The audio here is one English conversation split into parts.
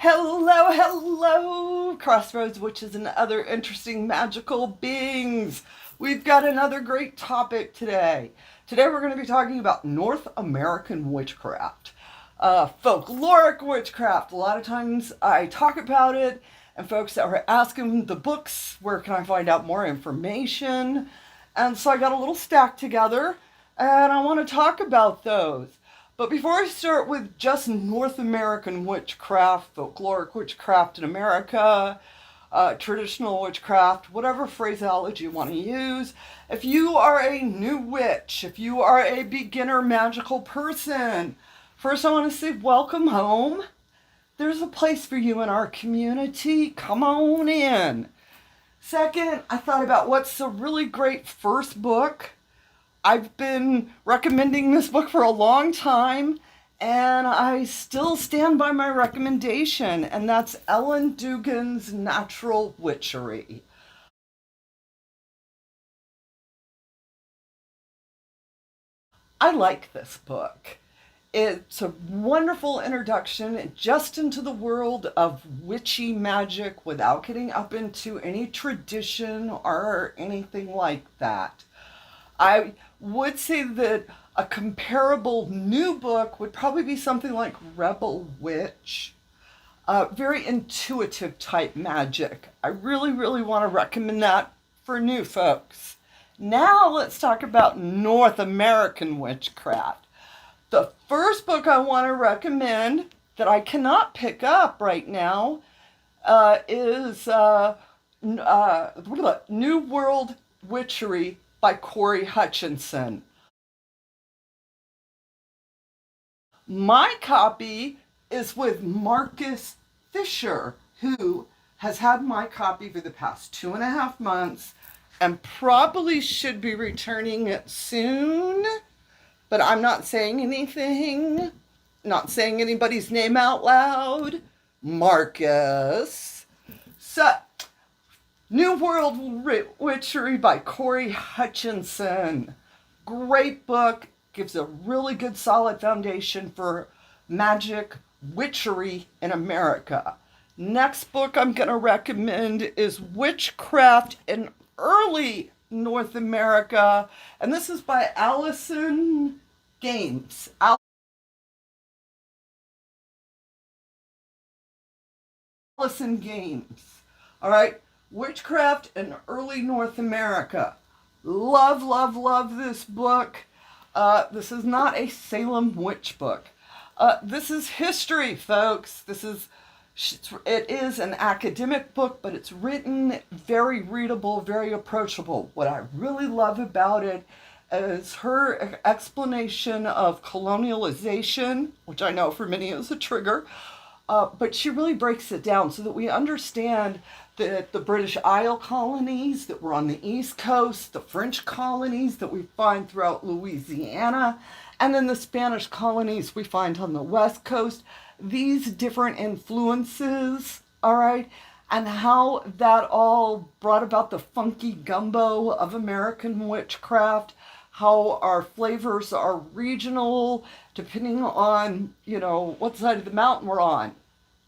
Hello, hello, Crossroads Witches and other interesting magical beings. We've got another great topic today. Today we're going to be talking about North American witchcraft. Folkloric witchcraft. A lot of times I talk about it and folks are asking the books, where can I find out more information? And so I got a little stack together and I want to talk about those. But before I start with just North American witchcraft, folkloric witchcraft in America, traditional witchcraft, whatever phraseology you want to use, if you are a new witch, if you are a beginner magical person, first I want to say welcome home. There's a place for you in our community. Come on in. Second, I thought about what's a really great first book. I've been recommending this book for a long time, and I still stand by my recommendation, and that's Ellen Dugan's Natural Witchery. I like this book. It's a wonderful introduction just into the world of witchy magic without getting up into any tradition or anything like that. I would say that a comparable new book would probably be something like Rebel Witch. Very intuitive type magic. I really, really want to recommend that for new folks. Now let's talk about North American witchcraft. The first book I want to recommend that I cannot pick up right now is New World Witchery by Corey Hutchinson. My copy is with Marcus Fisher, who has had my copy for the past 2.5 months and probably should be returning it soon, but I'm not saying anything, not saying anybody's name out loud. Marcus. So, New World Witchery by Corey Hutchinson. Great book. Gives a really good solid foundation for magic witchery in America. Next book I'm going to recommend is Witchcraft in Early North America. And this is by Allison Games. Allison Games. All right. Witchcraft in Early North America. Love, love, love this book. This is not a Salem witch book. This is history, folks. It is an academic book, but it's written very readable, very approachable. What I really love about it is her explanation of colonialization, which I know for many is a trigger, but she really breaks it down so that we understand that the British Isle colonies that were on the East Coast, the French colonies that we find throughout Louisiana, and then the Spanish colonies we find on the West Coast, these different influences, all right, and how that all brought about the funky gumbo of American witchcraft, how our flavors are regional depending on, what side of the mountain we're on.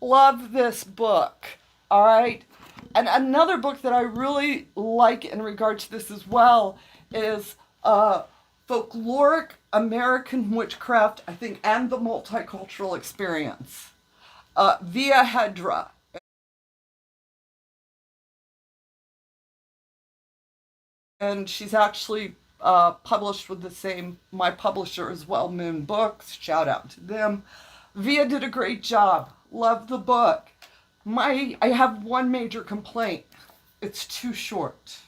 Love this book, all right? And another book that I really like in regard to this as well is Folkloric American Witchcraft, I think, and the Multicultural Experience, via H.o.W. And she's actually published with my publisher as well, Moon Books. Shout out to them. Via did a great job. Love the book. I have one major complaint. It's too short.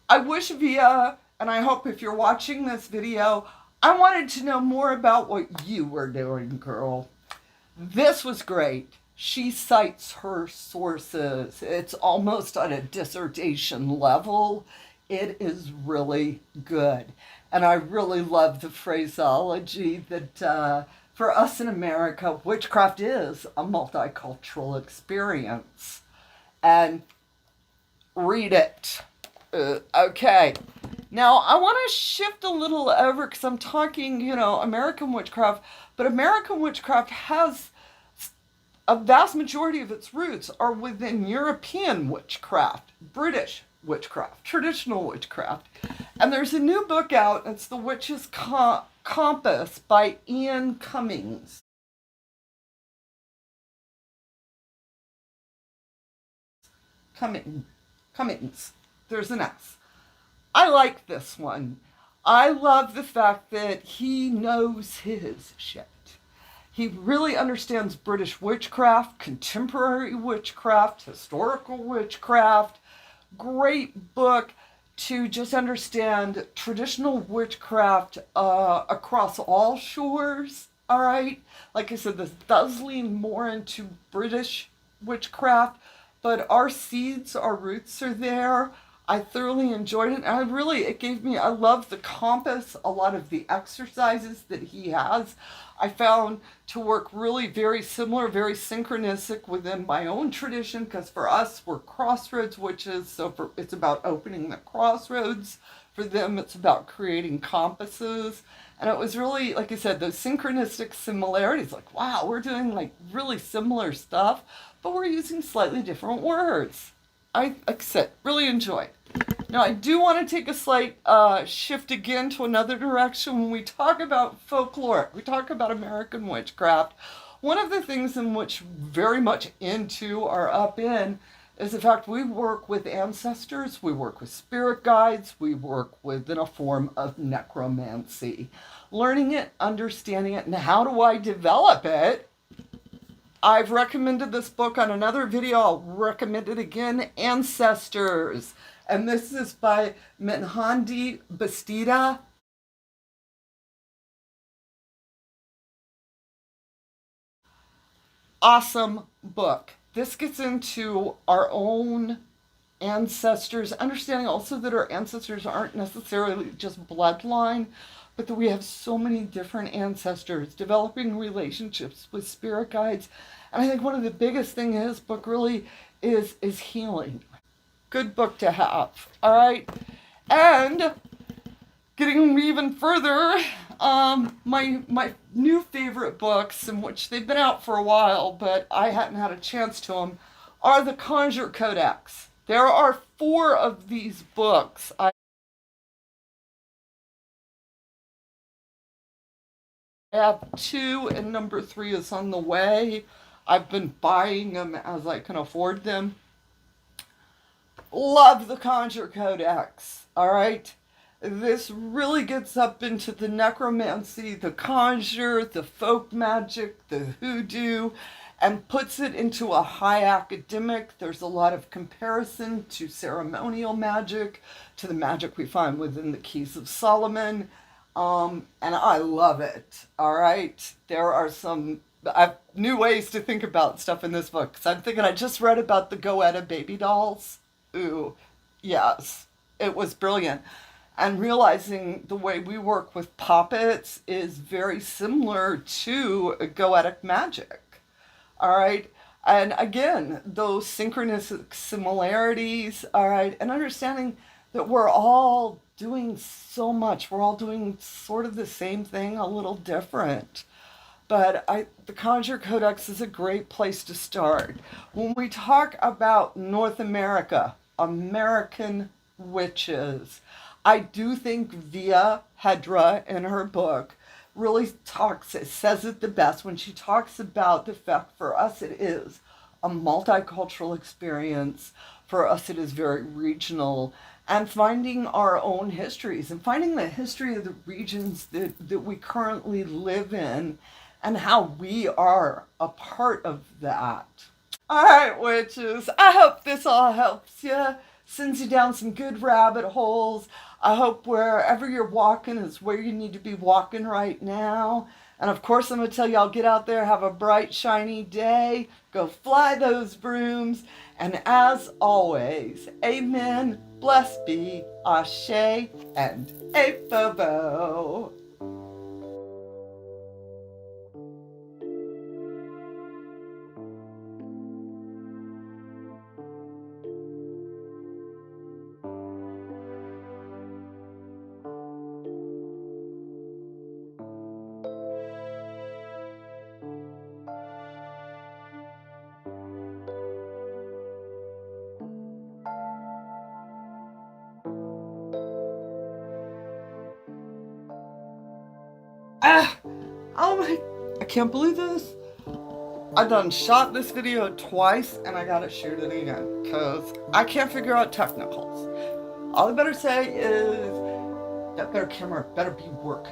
I wish Via, and I hope if you're watching this video, I wanted to know more about what you were doing, girl. This was great. She cites her sources. It's almost on a dissertation level. It is really good. And I really love the phraseology that for us in America, witchcraft is a multicultural experience. And read it. Okay. Now, I want to shift a little over because I'm talking, American witchcraft. But American witchcraft has a vast majority of its roots are within European witchcraft, British witchcraft, traditional witchcraft. And there's a new book out. It's The Witch's Compass by Ian Cummings. Cummings. There's an S. I like this one. I love the fact that he knows his shit. He really understands British witchcraft, contemporary witchcraft, historical witchcraft. Great book to just understand traditional witchcraft across all shores. All right. Like I said, this does lean more into British witchcraft, but our seeds, our roots are there. I thoroughly enjoyed it. And it gave me, I love the compass, a lot of the exercises that he has. I found to work really very similar, very synchronistic within my own tradition, because for us, we're crossroads witches, so it's about opening the crossroads. For them, it's about creating compasses. And it was really, like I said, those synchronistic similarities, like, wow, we're doing like really similar stuff, but we're using slightly different words. Like I said, really enjoyed. Now, I do want to take a slight shift again to another direction. When we talk about folklore, we talk about American witchcraft. One of the things in which very much into or up in is the fact we work with ancestors, we work with spirit guides, we work within a form of necromancy. Learning it, understanding it, and how do I develop it? I've recommended this book on another video. I'll recommend it again, Ancestors. And this is by Menhandi Bastida. Awesome book. This gets into our own ancestors, understanding also that our ancestors aren't necessarily just bloodline, but that we have so many different ancestors, developing relationships with spirit guides. And I think one of the biggest things in this book really is healing. Good book to have. All right. And getting even further, my new favorite books, in which they've been out for a while, but I hadn't had a chance to them, are the Conjure Codex. There are 4 of these books. I have 2, and number 3 is on the way. I've been buying them as I can afford them. Love the Conjure Codex. All right. This really gets up into the necromancy, the conjure, the folk magic, the hoodoo, and puts it into a high academic. There's a lot of comparison to ceremonial magic, to the magic we find within the Keys of Solomon. And I love it. All right. There are some new ways to think about stuff in this book. Because I'm thinking, I just read about the Goetta baby dolls. Ooh, yes. It was brilliant. And realizing the way we work with puppets is very similar to goetic magic. All right. And again, those synchronistic similarities. All right. And understanding that we're all doing so much. We're all doing sort of the same thing, a little different. But the Conjure Codex is a great place to start. When we talk about North America, American witches, I do think Via Hedra in her book really says it the best when she talks about the fact for us it is a multicultural experience. For us it is very regional, and finding our own histories and finding the history of the regions that we currently live in and how we are a part of that. All right, witches, I hope this all helps you, sends you down some good rabbit holes. I hope wherever you're walking is where you need to be walking right now. And of course, I'm going to tell y'all, get out there, have a bright, shiny day, go fly those brooms. And as always, amen, blessed be, ashe, and H.o.W. Oh my, I can't believe this. I done shot this video twice and I gotta shoot it again because I can't figure out technicals. All I better say is that better camera better be working.